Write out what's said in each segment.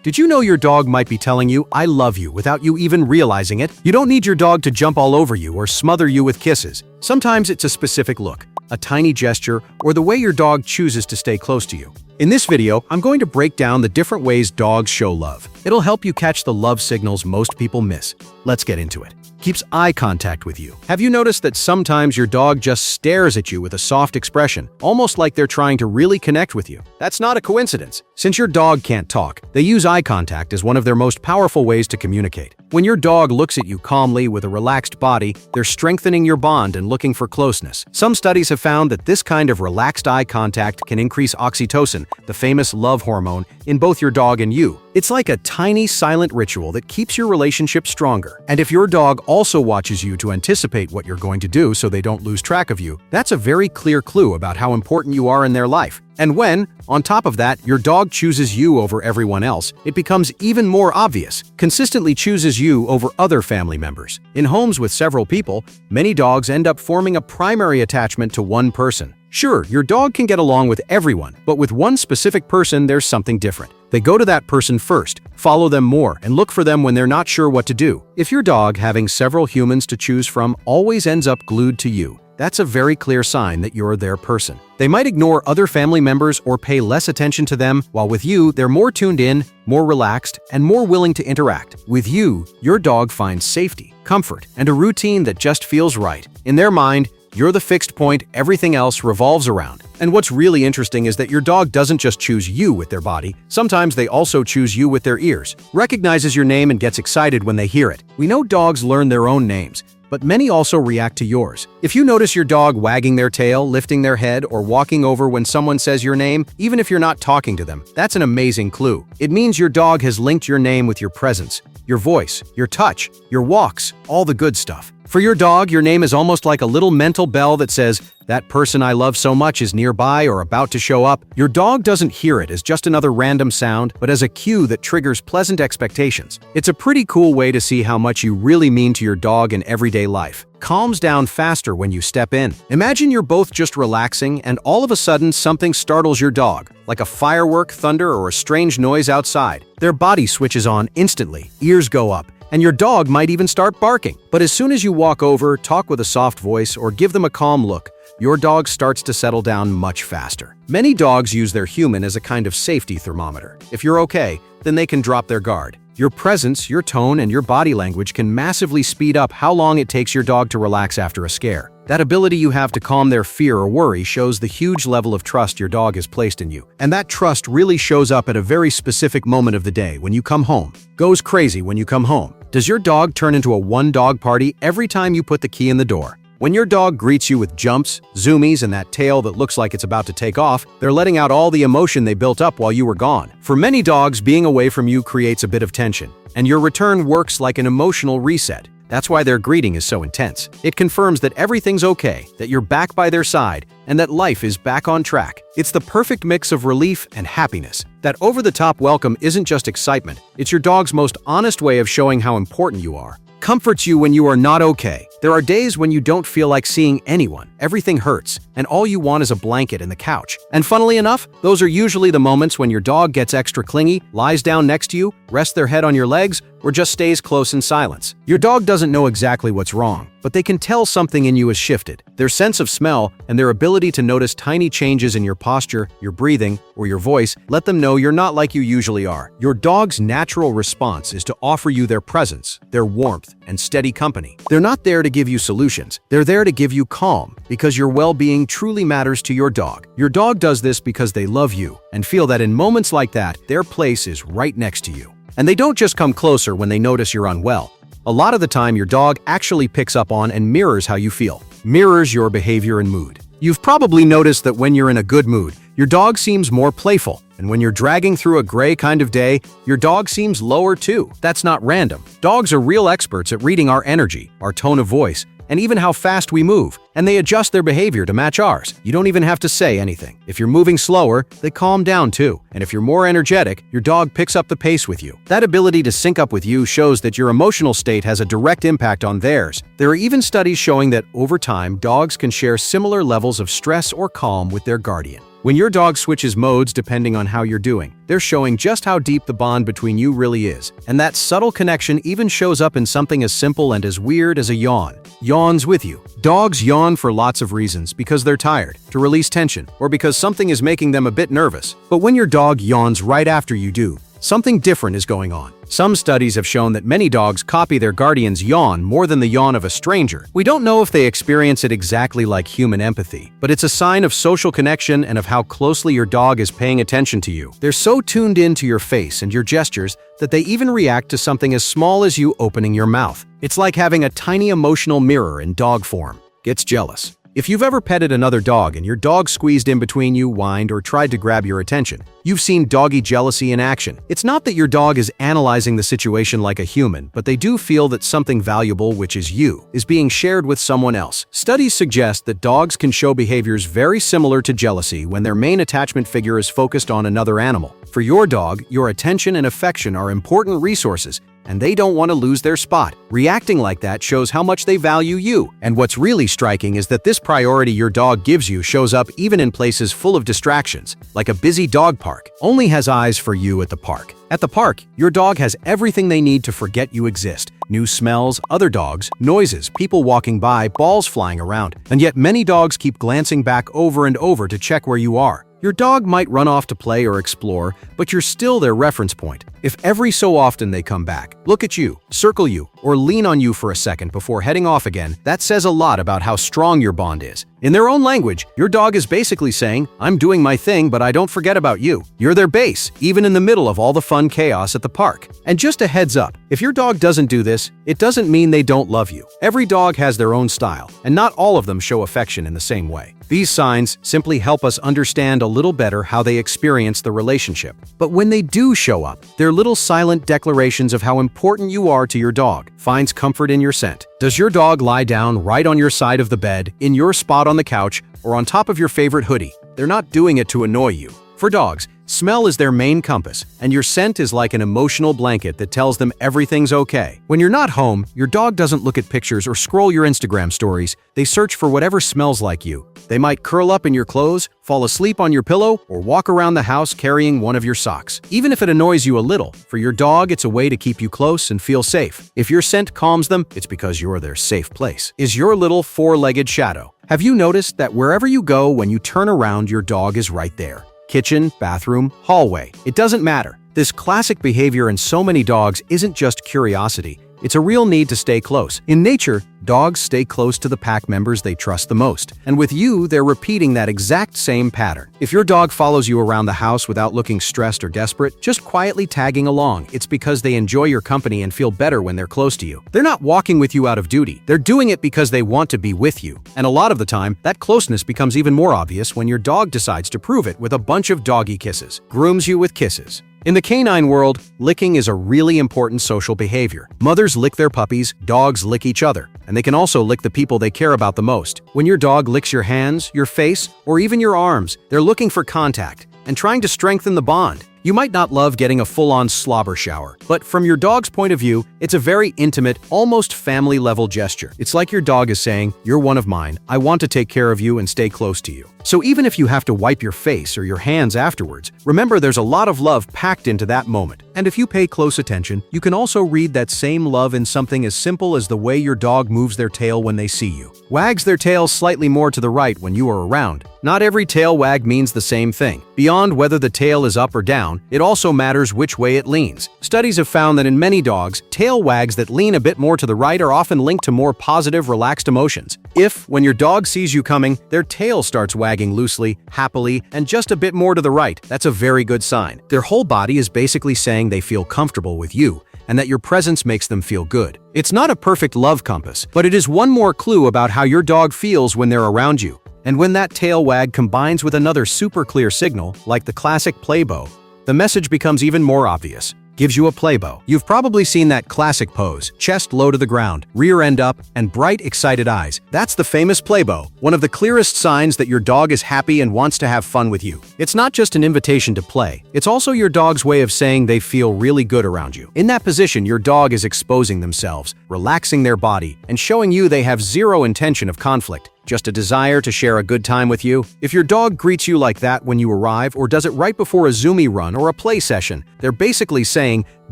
Did you know your dog might be telling you, "I love you," without you even realizing it? You don't need your dog to jump all over you or smother you with kisses. Sometimes it's a specific look, a tiny gesture, or the way your dog chooses to stay close to you. In this video, I'm going to break down the different ways dogs show love. It'll help you catch the love signals most people miss. Let's get into it. Keeps eye contact with you. Have you noticed that sometimes your dog just stares at you with a soft expression, almost like they're trying to really connect with you? That's not a coincidence. Since your dog can't talk, they use eye contact as one of their most powerful ways to communicate. When your dog looks at you calmly with a relaxed body, they're strengthening your bond and looking for closeness. Some studies have found that this kind of relaxed eye contact can increase oxytocin, the famous love hormone, in both your dog and you. It's like a tiny, silent ritual that keeps your relationship stronger. And if your dog also watches you to anticipate what you're going to do so they don't lose track of you, that's a very clear clue about how important you are in their life. And when, on top of that, your dog chooses you over everyone else, it becomes even more obvious. Consistently chooses you over other family members. In homes with several people, many dogs end up forming a primary attachment to one person. Sure, your dog can get along with everyone, but with one specific person, there's something different. They go to that person first, follow them more, and look for them when they're not sure what to do. If your dog, having several humans to choose from, always ends up glued to you, that's a very clear sign that you're their person. They might ignore other family members or pay less attention to them, while with you, they're more tuned in, more relaxed, and more willing to interact. With you, your dog finds safety, comfort, and a routine that just feels right. In their mind, you're the fixed point everything else revolves around. And what's really interesting is that your dog doesn't just choose you with their body, sometimes they also choose you with their ears, recognizes your name and gets excited when they hear it. We know dogs learn their own names, but many also react to yours. If you notice your dog wagging their tail, lifting their head, or walking over when someone says your name, even if you're not talking to them, that's an amazing clue. It means your dog has linked your name with your presence, your voice, your touch, your walks, all the good stuff. For your dog, your name is almost like a little mental bell that says, "That person I love so much is nearby or about to show up." Your dog doesn't hear it as just another random sound, but as a cue that triggers pleasant expectations. It's a pretty cool way to see how much you really mean to your dog in everyday life. Calms down faster when you step in. Imagine you're both just relaxing and all of a sudden something startles your dog, like a firework, thunder, or a strange noise outside. Their body switches on instantly, ears go up, and your dog might even start barking. But as soon as you walk over, talk with a soft voice, or give them a calm look, your dog starts to settle down much faster. Many dogs use their human as a kind of safety thermometer. If you're okay, then they can drop their guard. Your presence, your tone, and your body language can massively speed up how long it takes your dog to relax after a scare. That ability you have to calm their fear or worry shows the huge level of trust your dog has placed in you. And that trust really shows up at a very specific moment of the day when you come home. Goes crazy when you come home. Does your dog turn into a one-dog party every time you put the key in the door? When your dog greets you with jumps, zoomies, and that tail that looks like it's about to take off, they're letting out all the emotion they built up while you were gone. For many dogs, being away from you creates a bit of tension, and your return works like an emotional reset. That's why their greeting is so intense. It confirms that everything's okay, that you're back by their side, and that life is back on track. It's the perfect mix of relief and happiness. That over-the-top welcome isn't just excitement, it's your dog's most honest way of showing how important you are. Comforts you when you are not okay. There are days when you don't feel like seeing anyone. Everything hurts, and all you want is a blanket and the couch. And funnily enough, those are usually the moments when your dog gets extra clingy, lies down next to you, rests their head on your legs, or just stays close in silence. Your dog doesn't know exactly what's wrong, but they can tell something in you has shifted. Their sense of smell and their ability to notice tiny changes in your posture, your breathing, or your voice let them know you're not like you usually are. Your dog's natural response is to offer you their presence, their warmth, and steady company. They're not there to give you solutions. They're there to give you calm, because your well-being truly matters to your dog. Your dog does this because they love you and feel that in moments like that, their place is right next to you. And they don't just come closer when they notice you're unwell. A lot of the time, your dog actually picks up on and mirrors how you feel, mirrors your behavior and mood. You've probably noticed that when you're in a good mood, your dog seems more playful, and when you're dragging through a gray kind of day, your dog seems lower too. That's not random. Dogs are real experts at reading our energy, our tone of voice, and even how fast we move, and they adjust their behavior to match ours. You don't even have to say anything. If you're moving slower, they calm down too. And if you're more energetic, your dog picks up the pace with you. That ability to sync up with you shows that your emotional state has a direct impact on theirs. There are even studies showing that over time, dogs can share similar levels of stress or calm with their guardian. When your dog switches modes depending on how you're doing, they're showing just how deep the bond between you really is. And that subtle connection even shows up in something as simple and as weird as a yawn. Yawns with you. Dogs yawn for lots of reasons, because they're tired, to release tension, or because something is making them a bit nervous. But when your dog yawns right after you do, something different is going on. Some studies have shown that many dogs copy their guardian's yawn more than the yawn of a stranger. We don't know if they experience it exactly like human empathy, but it's a sign of social connection and of how closely your dog is paying attention to you. They're so tuned in to your face and your gestures that they even react to something as small as you opening your mouth. It's like having a tiny emotional mirror in dog form. Gets jealous. If you've ever petted another dog and your dog squeezed in between you, whined, or tried to grab your attention, you've seen doggy jealousy in action. It's not that your dog is analyzing the situation like a human, but they do feel that something valuable, which is you, is being shared with someone else. Studies suggest that dogs can show behaviors very similar to jealousy when their main attachment figure is focused on another animal. For your dog, your attention and affection are important resources, and they don't want to lose their spot. Reacting like that shows how much they value you. And what's really striking is that this priority your dog gives you shows up even in places full of distractions, like a busy dog park. Only has eyes for you at the park. At the park, your dog has everything they need to forget you exist. New smells, other dogs, noises, people walking by, balls flying around. And yet many dogs keep glancing back over and over to check where you are. Your dog might run off to play or explore, but you're still their reference point. If every so often they come back, look at you, circle you, or lean on you for a second before heading off again, that says a lot about how strong your bond is. In their own language, your dog is basically saying, "I'm doing my thing, but I don't forget about you." You're their base, even in the middle of all the fun chaos at the park. And just a heads up, if your dog doesn't do this, it doesn't mean they don't love you. Every dog has their own style, and not all of them show affection in the same way. These signs simply help us understand a little better how they experience the relationship. But when they do show up, they're little silent declarations of how important you are to your dog. Finds comfort in your scent. Does your dog lie down right on your side of the bed, in your spot on the couch, or on top of your favorite hoodie? They're not doing it to annoy you. For dogs, smell is their main compass, and your scent is like an emotional blanket that tells them everything's okay. When you're not home, your dog doesn't look at pictures or scroll your Instagram stories. They search for whatever smells like you. They might curl up in your clothes, fall asleep on your pillow, or walk around the house carrying one of your socks. Even if it annoys you a little, for your dog it's a way to keep you close and feel safe. If your scent calms them, it's because you're their safe place. Is your little four-legged shadow. Have you noticed that wherever you go, when you turn around, your dog is right there? Kitchen, bathroom, hallway. It doesn't matter. This classic behavior in so many dogs isn't just curiosity. It's a real need to stay close. In nature, dogs stay close to the pack members they trust the most. And with you, they're repeating that exact same pattern. If your dog follows you around the house without looking stressed or desperate, just quietly tagging along, it's because they enjoy your company and feel better when they're close to you. They're not walking with you out of duty. They're doing it because they want to be with you. And a lot of the time, that closeness becomes even more obvious when your dog decides to prove it with a bunch of doggy kisses. Grooms you with kisses. In the canine world, licking is a really important social behavior. Mothers lick their puppies, dogs lick each other, and they can also lick the people they care about the most. When your dog licks your hands, your face, or even your arms, they're looking for contact and trying to strengthen the bond. You might not love getting a full-on slobber shower, but from your dog's point of view, it's a very intimate, almost family-level gesture. It's like your dog is saying, "You're one of mine. I want to take care of you and stay close to you." So even if you have to wipe your face or your hands afterwards, remember there's a lot of love packed into that moment. And if you pay close attention, you can also read that same love in something as simple as the way your dog moves their tail when they see you. Wags their tail slightly more to the right when you are around. Not every tail wag means the same thing. Beyond whether the tail is up or down, it also matters which way it leans. Studies have found that in many dogs, tail wags that lean a bit more to the right are often linked to more positive, relaxed emotions. If, when your dog sees you coming, their tail starts wagging loosely, happily, and just a bit more to the right, that's a very good sign. Their whole body is basically saying they feel comfortable with you, and that your presence makes them feel good. It's not a perfect love compass, but it is one more clue about how your dog feels when they're around you. And when that tail wag combines with another super clear signal, like the classic play bow, the message becomes even more obvious. Gives you a play bow. You've probably seen that classic pose, chest low to the ground, rear end up, and bright, excited eyes. That's the famous play bow, one of the clearest signs that your dog is happy and wants to have fun with you. It's not just an invitation to play, it's also your dog's way of saying they feel really good around you. In that position, your dog is exposing themselves, relaxing their body, and showing you they have zero intention of conflict, Just a desire to share a good time with you? If your dog greets you like that when you arrive or does it right before a Zoomy run or a play session, they're basically saying,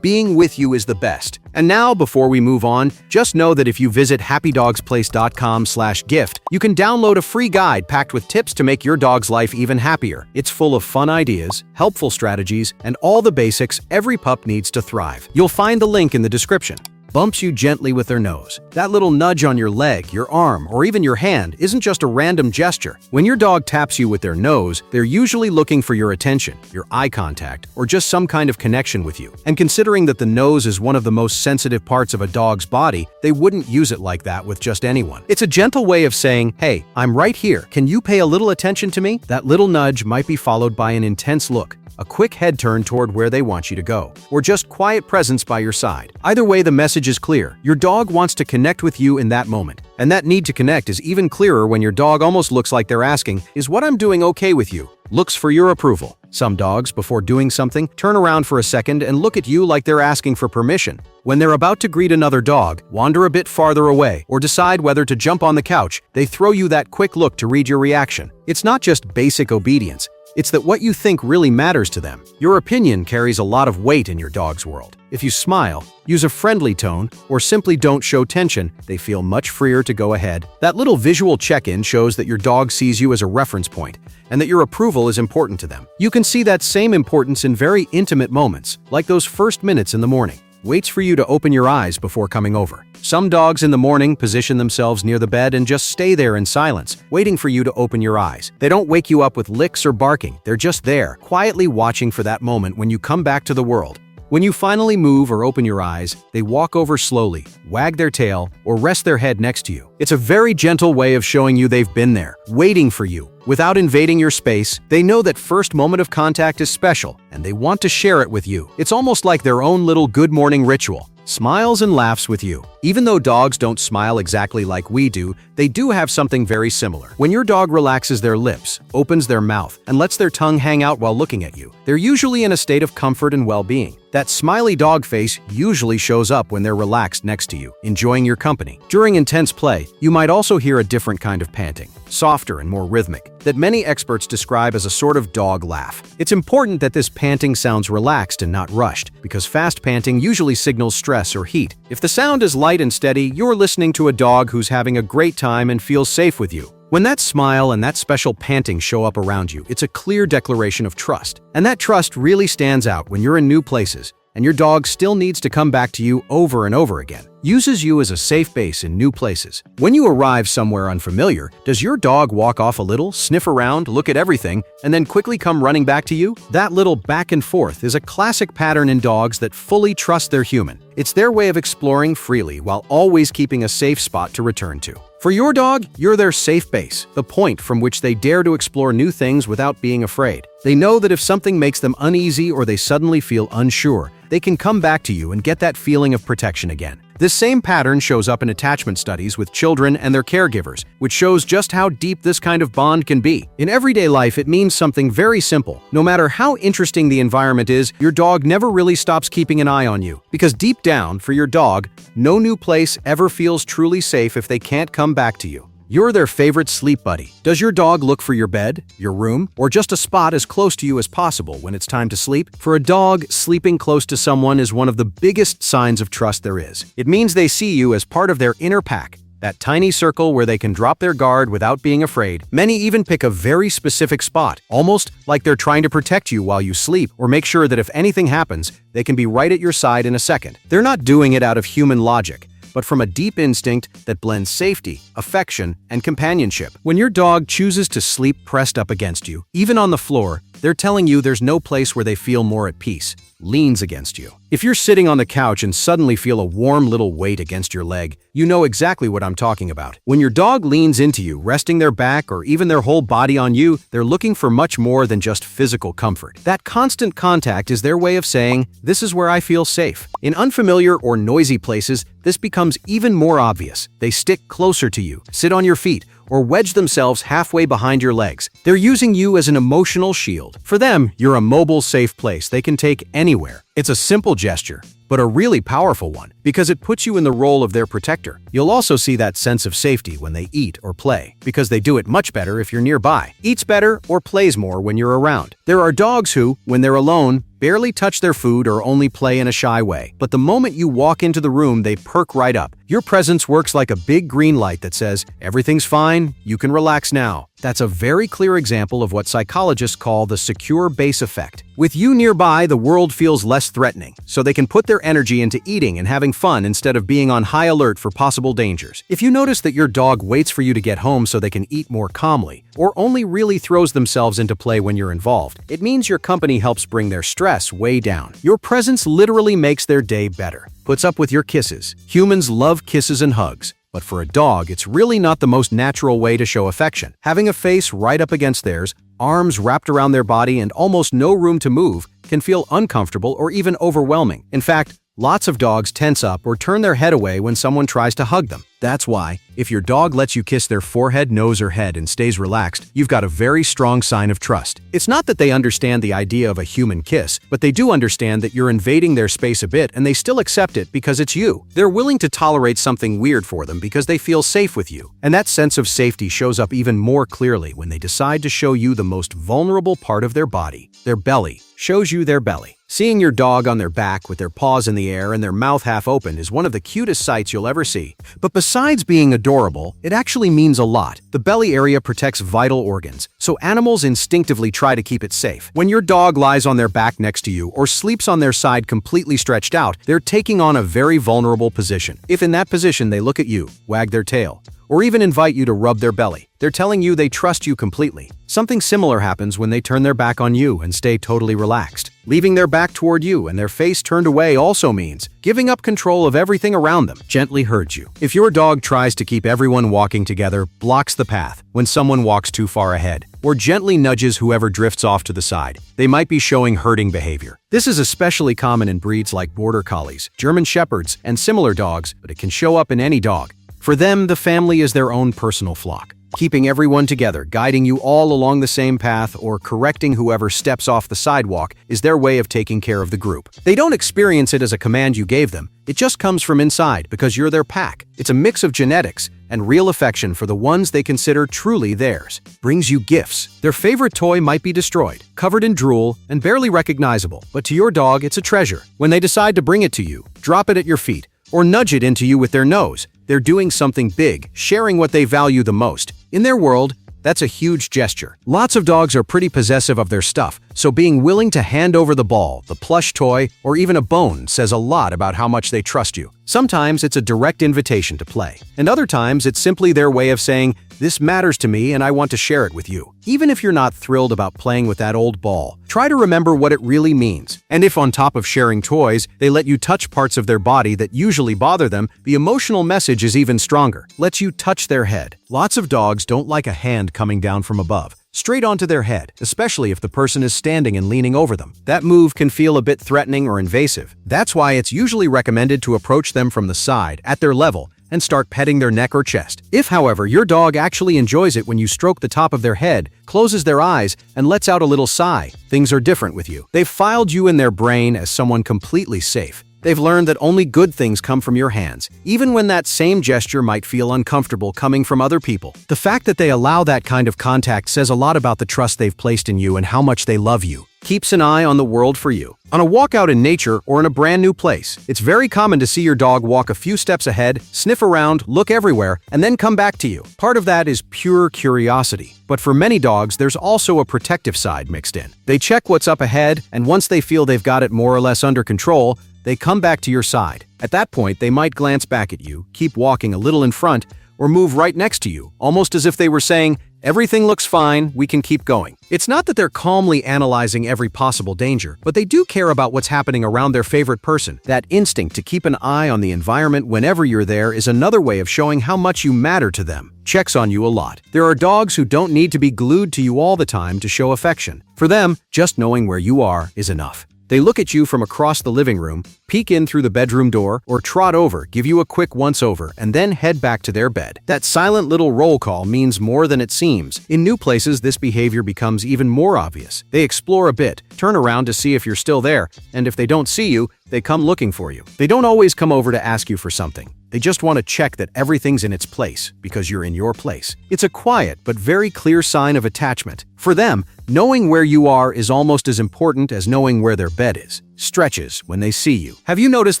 being with you is the best. And now, before we move on, just know that if you visit happydogsplace.com/gift, you can download a free guide packed with tips to make your dog's life even happier. It's full of fun ideas, helpful strategies, and all the basics every pup needs to thrive. You'll find the link in the description. Bumps you gently with their nose. That little nudge on your leg, your arm, or even your hand isn't just a random gesture. When your dog taps you with their nose, they're usually looking for your attention, your eye contact, or just some kind of connection with you. And considering that the nose is one of the most sensitive parts of a dog's body, they wouldn't use it like that with just anyone. It's a gentle way of saying, hey, I'm right here. Can you pay a little attention to me? That little nudge might be followed by an intense look, a quick head turn toward where they want you to go, or just quiet presence by your side. Either way, the message is clear. Your dog wants to connect with you in that moment. And that need to connect is even clearer when your dog almost looks like they're asking, is what I'm doing okay with you? Looks for your approval. Some dogs, before doing something, turn around for a second and look at you like they're asking for permission. When they're about to greet another dog, wander a bit farther away, or decide whether to jump on the couch, they throw you that quick look to read your reaction. It's not just basic obedience. It's that what you think really matters to them. Your opinion carries a lot of weight in your dog's world. If you smile, use a friendly tone, or simply don't show tension, they feel much freer to go ahead. That little visual check-in shows that your dog sees you as a reference point, and that your approval is important to them. You can see that same importance in very intimate moments, like those first minutes in the morning. Waits for you to open your eyes before coming over. Some dogs in the morning position themselves near the bed and just stay there in silence, waiting for you to open your eyes. They don't wake you up with licks or barking, they're just there, quietly watching for that moment when you come back to the world. When you finally move or open your eyes, they walk over slowly, wag their tail, or rest their head next to you. It's a very gentle way of showing you they've been there, waiting for you. Without invading your space, they know that first moment of contact is special, and they want to share it with you. It's almost like their own little good morning ritual. Smiles and laughs with you. Even though dogs don't smile exactly like we do, they do have something very similar. When your dog relaxes their lips, opens their mouth, and lets their tongue hang out while looking at you, they're usually in a state of comfort and well-being. That smiley dog face usually shows up when they're relaxed next to you, enjoying your company. During intense play, you might also hear a different kind of panting, softer and more rhythmic, that many experts describe as a sort of dog laugh. It's important that this panting sounds relaxed and not rushed, because fast panting usually signals stress or heat. If the sound is light and steady, you're listening to a dog who's having a great time and feels safe with you. When that smile and that special panting show up around you, it's a clear declaration of trust. And that trust really stands out when you're in new places, and your dog still needs to come back to you over and over again. Uses you as a safe base in new places. When you arrive somewhere unfamiliar, does your dog walk off a little, sniff around, look at everything, and then quickly come running back to you? That little back and forth is a classic pattern in dogs that fully trust their human. It's their way of exploring freely while always keeping a safe spot to return to. For your dog, you're their safe base, the point from which they dare to explore new things without being afraid. They know that if something makes them uneasy or they suddenly feel unsure, they can come back to you and get that feeling of protection again. This same pattern shows up in attachment studies with children and their caregivers, which shows just how deep this kind of bond can be. In everyday life, it means something very simple. No matter how interesting the environment is, your dog never really stops keeping an eye on you. Because deep down, for your dog, no new place ever feels truly safe if they can't come back to you. You're their favorite sleep buddy. Does your dog look for your bed, your room, or just a spot as close to you as possible when it's time to sleep? For a dog, sleeping close to someone is one of the biggest signs of trust there is. It means they see you as part of their inner pack, that tiny circle where they can drop their guard without being afraid. Many even pick a very specific spot, almost like they're trying to protect you while you sleep or make sure that if anything happens, they can be right at your side in a second. They're not doing it out of human logic, but from a deep instinct that blends safety, affection, and companionship. When your dog chooses to sleep pressed up against you, even on the floor, they're telling you there's no place where they feel more at peace. Leans against you. If you're sitting on the couch and suddenly feel a warm little weight against your leg, you know exactly what I'm talking about. When your dog leans into you, resting their back or even their whole body on you, they're looking for much more than just physical comfort. That constant contact is their way of saying, this is where I feel safe. In unfamiliar or noisy places, this becomes even more obvious. They stick closer to you, sit on your feet, or wedge themselves halfway behind your legs. They're using you as an emotional shield. For them, you're a mobile, safe place they can take anywhere. It's a simple gesture, but a really powerful one, because it puts you in the role of their protector. You'll also see that sense of safety when they eat or play, because they do it much better if you're nearby. Eats better or plays more when you're around. There are dogs who, when they're alone, barely touch their food or only play in a shy way. But the moment you walk into the room, they perk right up. Your presence works like a big green light that says, "Everything's fine, you can relax now." That's a very clear example of what psychologists call the secure base effect. With you nearby, the world feels less threatening, so they can put their energy into eating and having fun instead of being on high alert for possible dangers. If you notice that your dog waits for you to get home so they can eat more calmly, or only really throws themselves into play when you're involved, it means your company helps bring their stress way down. Your presence literally makes their day better. Puts up with your kisses. Humans love kisses and hugs. But for a dog, it's really not the most natural way to show affection. Having a face right up against theirs, arms wrapped around their body, and almost no room to move can feel uncomfortable or even overwhelming. In fact, lots of dogs tense up or turn their head away when someone tries to hug them. That's why, if your dog lets you kiss their forehead, nose, or head and stays relaxed, you've got a very strong sign of trust. It's not that they understand the idea of a human kiss, but they do understand that you're invading their space a bit and they still accept it because it's you. They're willing to tolerate something weird for them because they feel safe with you. And that sense of safety shows up even more clearly when they decide to show you the most vulnerable part of their body, their belly. Shows you their belly. Seeing your dog on their back with their paws in the air and their mouth half open is one of the cutest sights you'll ever see. But besides being adorable, it actually means a lot. The belly area protects vital organs, so animals instinctively try to keep it safe. When your dog lies on their back next to you or sleeps on their side completely stretched out, they're taking on a very vulnerable position. If in that position they look at you, wag their tail, or even invite you to rub their belly, they're telling you they trust you completely. Something similar happens when they turn their back on you and stay totally relaxed. Leaving their back toward you and their face turned away also means giving up control of everything around them. Gently herds you. If your dog tries to keep everyone walking together, blocks the path when someone walks too far ahead, or gently nudges whoever drifts off to the side, they might be showing herding behavior. This is especially common in breeds like Border Collies, German Shepherds, and similar dogs, but it can show up in any dog. For them, the family is their own personal flock. Keeping everyone together, guiding you all along the same path, or correcting whoever steps off the sidewalk is their way of taking care of the group. They don't experience it as a command you gave them. It just comes from inside because you're their pack. It's a mix of genetics and real affection for the ones they consider truly theirs. Brings you gifts. Their favorite toy might be destroyed, covered in drool, and barely recognizable, but to your dog, it's a treasure. When they decide to bring it to you, drop it at your feet, or nudge it into you with their nose, they're doing something big, sharing what they value the most. In their world, that's a huge gesture. Lots of dogs are pretty possessive of their stuff, so being willing to hand over the ball, the plush toy, or even a bone says a lot about how much they trust you. Sometimes it's a direct invitation to play, and other times it's simply their way of saying, "This matters to me and I want to share it with you." Even if you're not thrilled about playing with that old ball, try to remember what it really means. And if on top of sharing toys, they let you touch parts of their body that usually bother them, the emotional message is even stronger. Lets you touch their head. Lots of dogs don't like a hand coming down from above, straight onto their head, especially if the person is standing and leaning over them. That move can feel a bit threatening or invasive. That's why it's usually recommended to approach them from the side, at their level, and start petting their neck or chest. If, however, your dog actually enjoys it when you stroke the top of their head, closes their eyes, and lets out a little sigh, things are different with you. They've filed you in their brain as someone completely safe. They've learned that only good things come from your hands, even when that same gesture might feel uncomfortable coming from other people. The fact that they allow that kind of contact says a lot about the trust they've placed in you and how much they love you. Keeps an eye on the world for you. On a walk out in nature or in a brand new place, it's very common to see your dog walk a few steps ahead, sniff around, look everywhere, and then come back to you. Part of that is pure curiosity. But for many dogs, there's also a protective side mixed in. They check what's up ahead, and once they feel they've got it more or less under control, they come back to your side. At that point, they might glance back at you, keep walking a little in front, or move right next to you, almost as if they were saying, "Everything looks fine, we can keep going." It's not that they're calmly analyzing every possible danger, but they do care about what's happening around their favorite person. That instinct to keep an eye on the environment whenever you're there is another way of showing how much you matter to them. Checks on you a lot. There are dogs who don't need to be glued to you all the time to show affection. For them, just knowing where you are is enough. They look at you from across the living room, peek in through the bedroom door, or trot over, give you a quick once-over, and then head back to their bed. That silent little roll call means more than it seems. In new places, this behavior becomes even more obvious. They explore a bit, turn around to see if you're still there, and if they don't see you, they come looking for you. They don't always come over to ask you for something. They just want to check that everything's in its place, because you're in your place. It's a quiet but very clear sign of attachment. For them, knowing where you are is almost as important as knowing where their bed is. Stretches when they see you. Have you noticed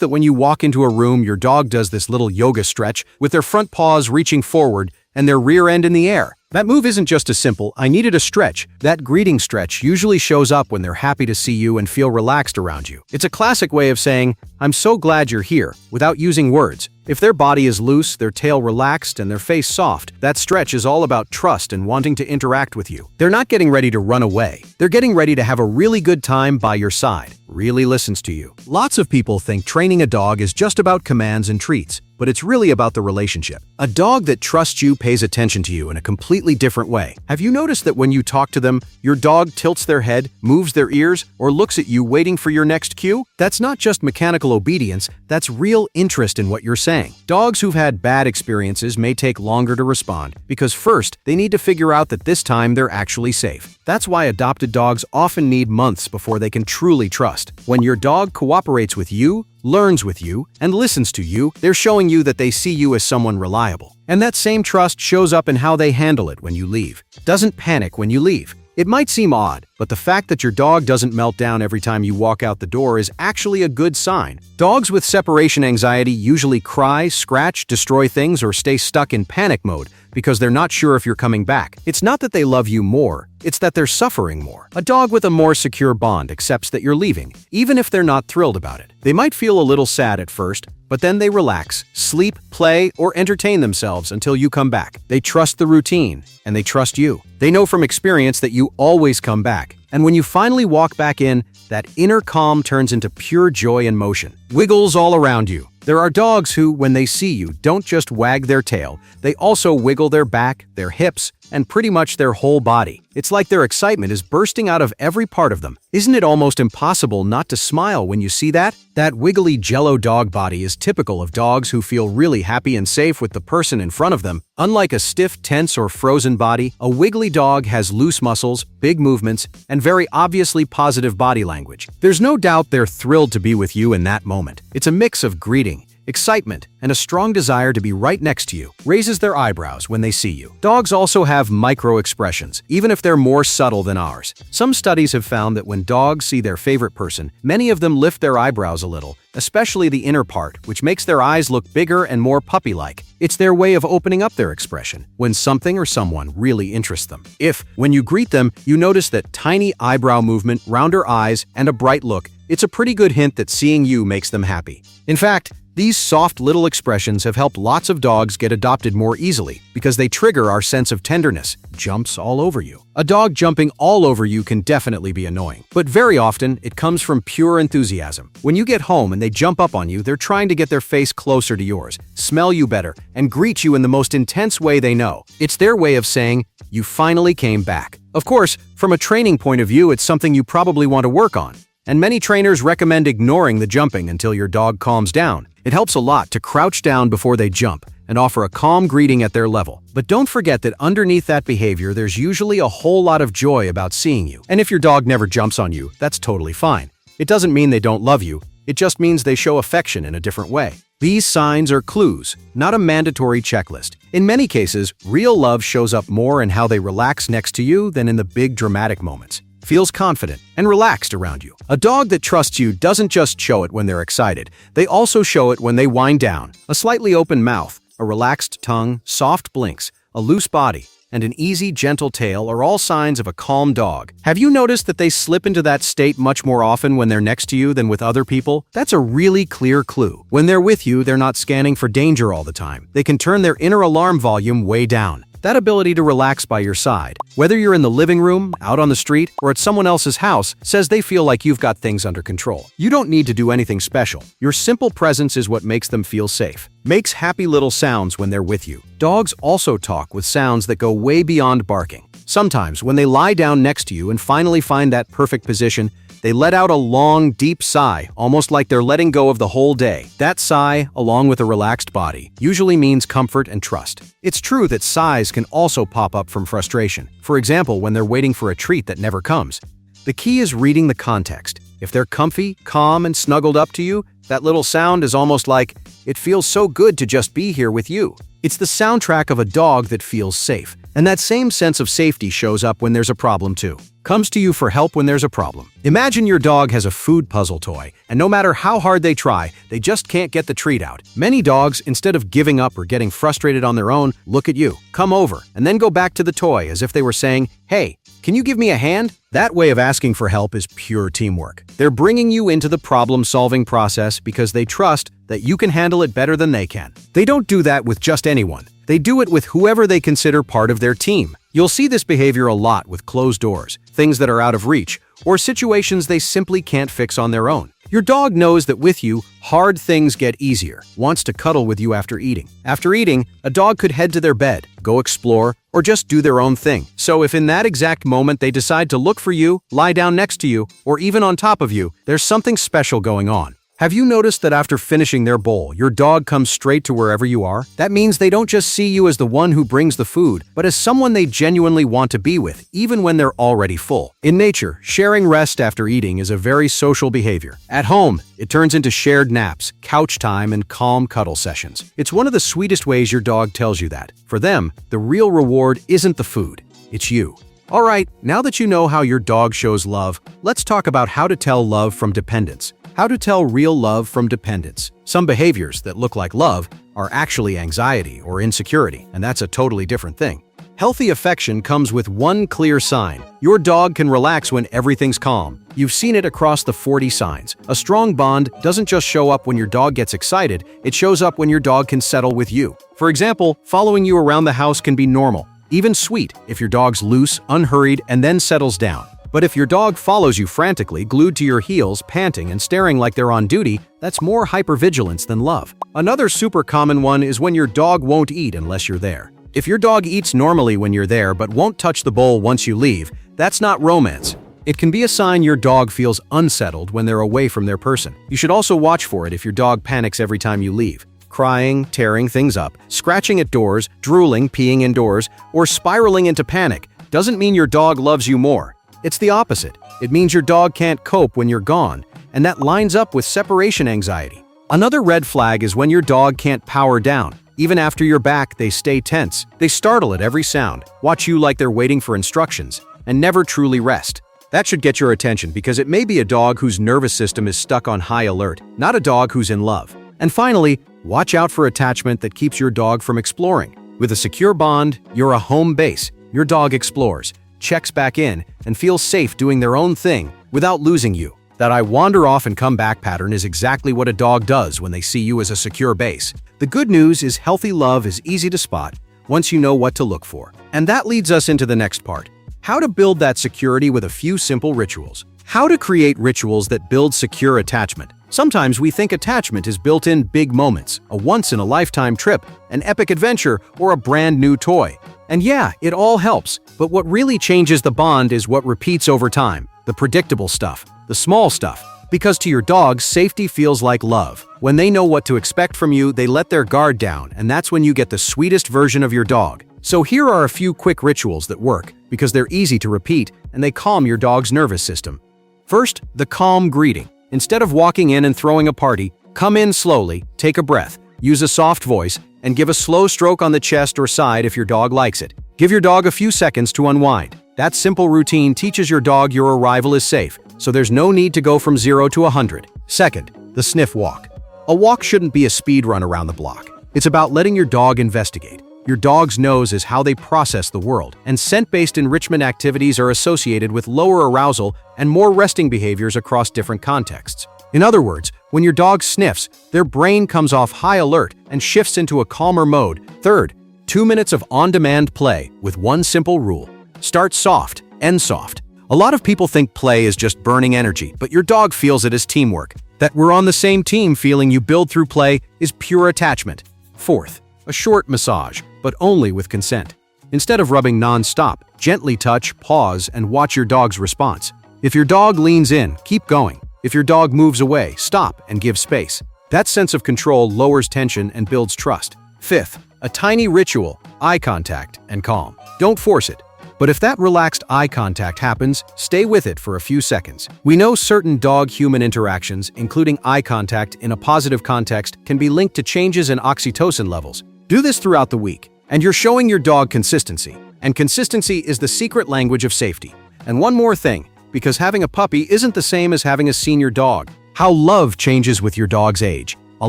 that when you walk into a room, your dog does this little yoga stretch with their front paws reaching forward and their rear end in the air? That move isn't just a simple, "I needed a stretch." That greeting stretch usually shows up when they're happy to see you and feel relaxed around you. It's a classic way of saying, "I'm so glad you're here," without using words. If their body is loose, their tail relaxed, and their face soft, that stretch is all about trust and wanting to interact with you. They're not getting ready to run away. They're getting ready to have a really good time by your side. Really listens to you. Lots of people think training a dog is just about commands and treats, but it's really about the relationship. A dog that trusts you pays attention to you in a completely different way. Have you noticed that when you talk to them, your dog tilts their head, moves their ears, or looks at you waiting for your next cue? That's not just mechanical obedience, that's real interest in what you're saying. Dogs who've had bad experiences may take longer to respond, because first, they need to figure out that this time they're actually safe. That's why adopted dogs often need months before they can truly trust. When your dog cooperates with you, learns with you, and listens to you, they're showing you that they see you as someone reliable. And that same trust shows up in how they handle it when you leave. Doesn't panic when you leave. It might seem odd, but the fact that your dog doesn't melt down every time you walk out the door is actually a good sign. Dogs with separation anxiety usually cry, scratch, destroy things, or stay stuck in panic mode because they're not sure if you're coming back. It's not that they love you more, it's that they're suffering more. A dog with a more secure bond accepts that you're leaving, even if they're not thrilled about it. They might feel a little sad at first, but then they relax, sleep, play, or entertain themselves until you come back. They trust the routine, and they trust you. They know from experience that you always come back. And when you finally walk back in, that inner calm turns into pure joy and motion. Wiggles all around you. There are dogs who, when they see you, don't just wag their tail, they also wiggle their back, their hips, and pretty much their whole body. It's like their excitement is bursting out of every part of them. Isn't it almost impossible not to smile when you see that? That wiggly jello dog body is typical of dogs who feel really happy and safe with the person in front of them. Unlike a stiff, tense, or frozen body, a wiggly dog has loose muscles, big movements, and very obviously positive body language. There's no doubt they're thrilled to be with you in that moment. It's a mix of greeting, excitement, and a strong desire to be right next to you. Raises their eyebrows when they see you. Dogs also have micro-expressions, even if they're more subtle than ours. Some studies have found that when dogs see their favorite person, many of them lift their eyebrows a little, especially the inner part, which makes their eyes look bigger and more puppy-like. It's their way of opening up their expression when something or someone really interests them. If, when you greet them, you notice that tiny eyebrow movement, rounder eyes, and a bright look, it's a pretty good hint that seeing you makes them happy. In fact, these soft little expressions have helped lots of dogs get adopted more easily because they trigger our sense of tenderness. Jumps all over you. A dog jumping all over you can definitely be annoying, but very often it comes from pure enthusiasm. When you get home and they jump up on you, they're trying to get their face closer to yours, smell you better, and greet you in the most intense way they know. It's their way of saying, "You finally came back." Of course, from a training point of view, it's something you probably want to work on. And many trainers recommend ignoring the jumping until your dog calms down. It helps a lot to crouch down before they jump and offer a calm greeting at their level. But don't forget that underneath that behavior, there's usually a whole lot of joy about seeing you. And if your dog never jumps on you, that's totally fine. It doesn't mean they don't love you, it just means they show affection in a different way. These signs are clues, not a mandatory checklist. In many cases, real love shows up more in how they relax next to you than in the big dramatic moments. Feels confident and relaxed around you. A dog that trusts you doesn't just show it when they're excited, they also show it when they wind down. A slightly open mouth, a relaxed tongue, soft blinks, a loose body, and an easy, gentle tail are all signs of a calm dog. Have you noticed that they slip into that state much more often when they're next to you than with other people? That's a really clear clue. When they're with you, they're not scanning for danger all the time. They can turn their inner alarm volume way down. That ability to relax by your side, whether you're in the living room, out on the street, or at someone else's house, says they feel like you've got things under control. You don't need to do anything special. Your simple presence is what makes them feel safe. Makes happy little sounds when they're with you. Dogs also talk with sounds that go way beyond barking. Sometimes, when they lie down next to you and finally find that perfect position, they let out a long, deep sigh, almost like they're letting go of the whole day. That sigh, along with a relaxed body, usually means comfort and trust. It's true that sighs can also pop up from frustration. For example, when they're waiting for a treat that never comes. The key is reading the context. If they're comfy, calm, and snuggled up to you, that little sound is almost like, "It feels so good to just be here with you." It's the soundtrack of a dog that feels safe. And that same sense of safety shows up when there's a problem too. Comes to you for help when there's a problem. Imagine your dog has a food puzzle toy, and no matter how hard they try, they just can't get the treat out. Many dogs, instead of giving up or getting frustrated on their own, look at you, come over, and then go back to the toy as if they were saying, "Hey, can you give me a hand?" That way of asking for help is pure teamwork. They're bringing you into the problem-solving process because they trust that you can handle it better than they can. They don't do that with just anyone. They do it with whoever they consider part of their team. You'll see this behavior a lot with closed doors, things that are out of reach, or situations they simply can't fix on their own. Your dog knows that with you, hard things get easier, wants to cuddle with you after eating. After eating, a dog could head to their bed, go explore, or just do their own thing. So if in that exact moment they decide to look for you, lie down next to you, or even on top of you, there's something special going on. Have you noticed that after finishing their bowl, your dog comes straight to wherever you are? That means they don't just see you as the one who brings the food, but as someone they genuinely want to be with, even when they're already full. In nature, sharing rest after eating is a very social behavior. At home, it turns into shared naps, couch time, and calm cuddle sessions. It's one of the sweetest ways your dog tells you that. For them, the real reward isn't the food, it's you. All right, now that you know how your dog shows love, let's talk about how to tell love from dependence. How to tell real love from dependence. Some behaviors that look like love are actually anxiety or insecurity, and that's a totally different thing. Healthy affection comes with one clear sign. Your dog can relax when everything's calm. You've seen it across the 40 signs. A strong bond doesn't just show up when your dog gets excited, it shows up when your dog can settle with you. For example, following you around the house can be normal, even sweet, if your dog's loose, unhurried, and then settles down. But if your dog follows you frantically, glued to your heels, panting and staring like they're on duty, that's more hypervigilance than love. Another super common one is when your dog won't eat unless you're there. If your dog eats normally when you're there but won't touch the bowl once you leave, that's not romance. It can be a sign your dog feels unsettled when they're away from their person. You should also watch for it if your dog panics every time you leave. Crying, tearing things up, scratching at doors, drooling, peeing indoors, or spiraling into panic doesn't mean your dog loves you more. It's the opposite. It means your dog can't cope when you're gone, and that lines up with separation anxiety. Another red flag is when your dog can't power down. Even after you're back, they stay tense. They startle at every sound, watch you like they're waiting for instructions, and never truly rest. That should get your attention because it may be a dog whose nervous system is stuck on high alert, not a dog who's in love. And finally, watch out for attachment that keeps your dog from exploring. With a secure bond, you're a home base. Your dog explores, checks back in, and feels safe doing their own thing without losing you. That I wander off and come back pattern is exactly what a dog does when they see you as a secure base. The good news is healthy love is easy to spot once you know what to look for. And that leads us into the next part. How to build that security with a few simple rituals. How to create rituals that build secure attachment. Sometimes we think attachment is built in big moments, a once-in-a-lifetime trip, an epic adventure, or a brand new toy. And yeah, it all helps, but what really changes the bond is what repeats over time, the predictable stuff, the small stuff. Because to your dog, safety feels like love. When they know what to expect from you, they let their guard down, and that's when you get the sweetest version of your dog. So here are a few quick rituals that work, because they're easy to repeat, and they calm your dog's nervous system. First, the calm greeting. Instead of walking in and throwing a party, come in slowly, take a breath, use a soft voice, and give a slow stroke on the chest or side if your dog likes it. Give your dog a few seconds to unwind. That simple routine teaches your dog your arrival is safe, so there's no need to go from 0 to 100. Second, the sniff walk. A walk shouldn't be a speed run around the block. It's about letting your dog investigate. Your dog's nose is how they process the world, and scent-based enrichment activities are associated with lower arousal and more resting behaviors across different contexts. In other words, when your dog sniffs, their brain comes off high alert and shifts into a calmer mode. Third, 2 minutes of on-demand play with one simple rule. Start soft, end soft. A lot of people think play is just burning energy, but your dog feels it as teamwork. That we're on the same team feeling you build through play is pure attachment. Fourth, a short massage, but only with consent. Instead of rubbing non-stop, gently touch, pause, and watch your dog's response. If your dog leans in, keep going. If your dog moves away, stop and give space. That sense of control lowers tension and builds trust. Fifth, a tiny ritual, eye contact and calm. Don't force it. But if that relaxed eye contact happens, stay with it for a few seconds. We know certain dog-human interactions, including eye contact in a positive context, can be linked to changes in oxytocin levels. Do this throughout the week, and you're showing your dog consistency. And consistency is the secret language of safety. And one more thing, because having a puppy isn't the same as having a senior dog. How love changes with your dog's age. A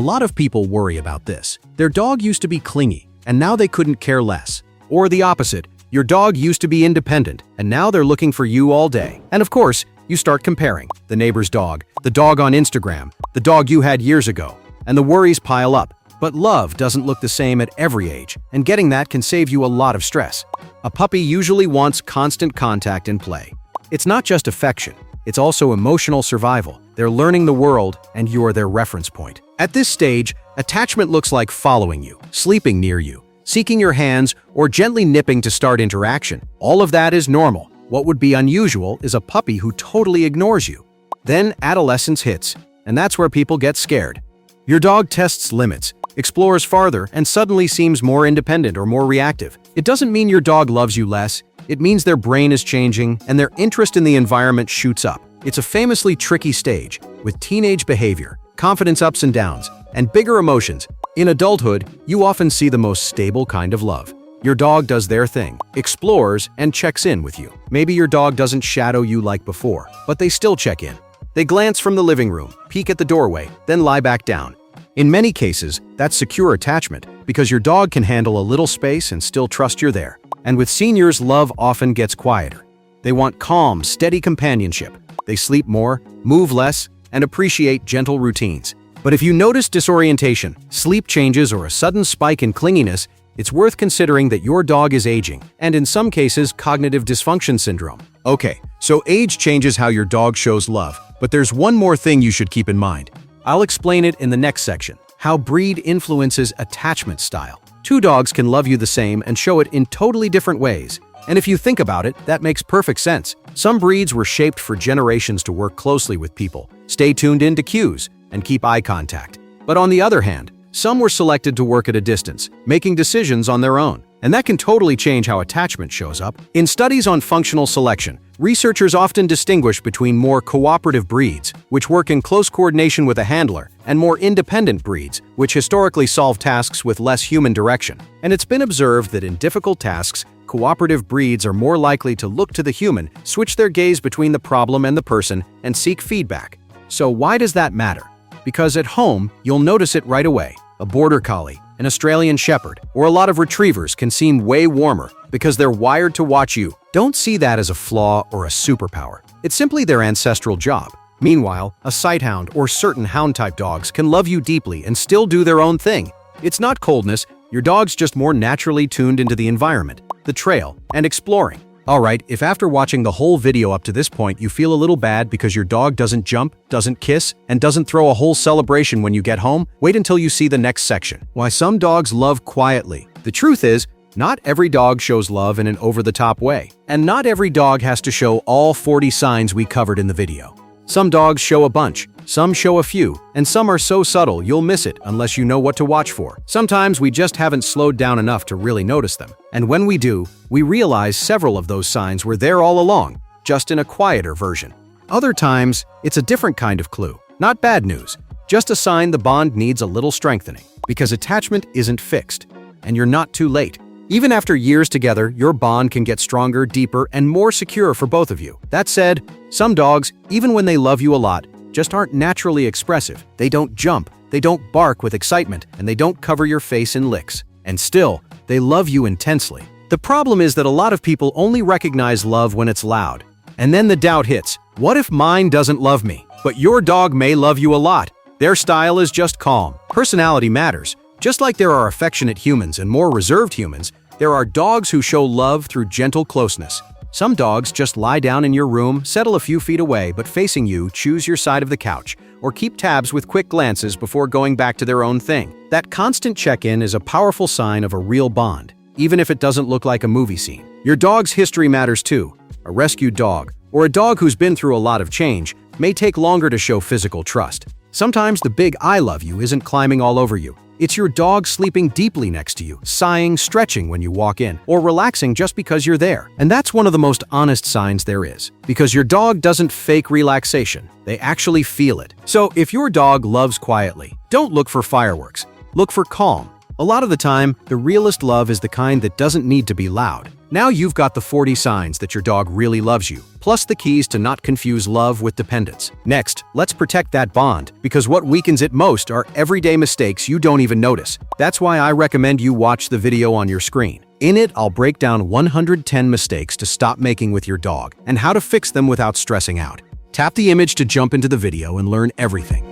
lot of people worry about this. Their dog used to be clingy, and now they couldn't care less. Or the opposite. Your dog used to be independent, and now they're looking for you all day. And of course, you start comparing the neighbor's dog, the dog on Instagram, the dog you had years ago, and the worries pile up. But love doesn't look the same at every age, and getting that can save you a lot of stress. A puppy usually wants constant contact and play. It's not just affection, it's also emotional survival. They're learning the world, and you're their reference point. At this stage, attachment looks like following you, sleeping near you, seeking your hands, or gently nipping to start interaction. All of that is normal. What would be unusual is a puppy who totally ignores you. Then adolescence hits, and that's where people get scared. Your dog tests limits, explores farther, and suddenly seems more independent or more reactive. It doesn't mean your dog loves you less. It means their brain is changing, and their interest in the environment shoots up. It's a famously tricky stage, with teenage behavior, confidence ups and downs, and bigger emotions. In adulthood, you often see the most stable kind of love. Your dog does their thing, explores, and checks in with you. Maybe your dog doesn't shadow you like before, but they still check in. They glance from the living room, peek at the doorway, then lie back down. In many cases, that's secure attachment, because your dog can handle a little space and still trust you're there. And with seniors, love often gets quieter. They want calm, steady companionship. They sleep more, move less, and appreciate gentle routines. But if you notice disorientation, sleep changes, or a sudden spike in clinginess, it's worth considering that your dog is aging, and in some cases, cognitive dysfunction syndrome. Okay, so age changes how your dog shows love, but there's one more thing you should keep in mind. I'll explain it in the next section, how breed influences attachment style. Two dogs can love you the same and show it in totally different ways. And if you think about it, that makes perfect sense. Some breeds were shaped for generations to work closely with people, stay tuned into cues, and keep eye contact. But on the other hand, some were selected to work at a distance, making decisions on their own. And that can totally change how attachment shows up. In studies on functional selection, researchers often distinguish between more cooperative breeds, which work in close coordination with a handler, and more independent breeds, which historically solve tasks with less human direction. And it's been observed that in difficult tasks, cooperative breeds are more likely to look to the human, switch their gaze between the problem and the person, and seek feedback. So why does that matter? Because at home, you'll notice it right away. A border collie, an Australian shepherd, or a lot of retrievers can seem way warmer because they're wired to watch you. Don't see that as a flaw or a superpower. It's simply their ancestral job. Meanwhile, a sighthound or certain hound-type dogs can love you deeply and still do their own thing. It's not coldness, your dog's just more naturally tuned into the environment, the trail, and exploring. Alright, if after watching the whole video up to this point you feel a little bad because your dog doesn't jump, doesn't kiss, and doesn't throw a whole celebration when you get home, wait until you see the next section. Why some dogs love quietly. The truth is, not every dog shows love in an over-the-top way. And not every dog has to show all 40 signs we covered in the video. Some dogs show a bunch, some show a few, and some are so subtle you'll miss it unless you know what to watch for. Sometimes we just haven't slowed down enough to really notice them. And when we do, we realize several of those signs were there all along, just in a quieter version. Other times, it's a different kind of clue. Not bad news, just a sign the bond needs a little strengthening. Because attachment isn't fixed, and you're not too late. Even after years together, your bond can get stronger, deeper, and more secure for both of you. That said, some dogs, even when they love you a lot, just aren't naturally expressive. They don't jump, they don't bark with excitement, and they don't cover your face in licks. And still, they love you intensely. The problem is that a lot of people only recognize love when it's loud. And then the doubt hits. What if mine doesn't love me? But your dog may love you a lot. Their style is just calm. Personality matters. Just like there are affectionate humans and more reserved humans, there are dogs who show love through gentle closeness. Some dogs just lie down in your room, settle a few feet away, but facing you, choose your side of the couch, or keep tabs with quick glances before going back to their own thing. That constant check-in is a powerful sign of a real bond, even if it doesn't look like a movie scene. Your dog's history matters too. A rescued dog, or a dog who's been through a lot of change may take longer to show physical trust. Sometimes the big "I love you" isn't climbing all over you. It's your dog sleeping deeply next to you, sighing, stretching when you walk in, or relaxing just because you're there. And that's one of the most honest signs there is. Because your dog doesn't fake relaxation, they actually feel it. So if your dog loves quietly, don't look for fireworks. Look for calm. A lot of the time, the realest love is the kind that doesn't need to be loud. Now you've got the 40 signs that your dog really loves you, plus the keys to not confuse love with dependence. Next, let's protect that bond, because what weakens it most are everyday mistakes you don't even notice. That's why I recommend you watch the video on your screen. In it, I'll break down 110 mistakes to stop making with your dog and how to fix them without stressing out. Tap the image to jump into the video and learn everything.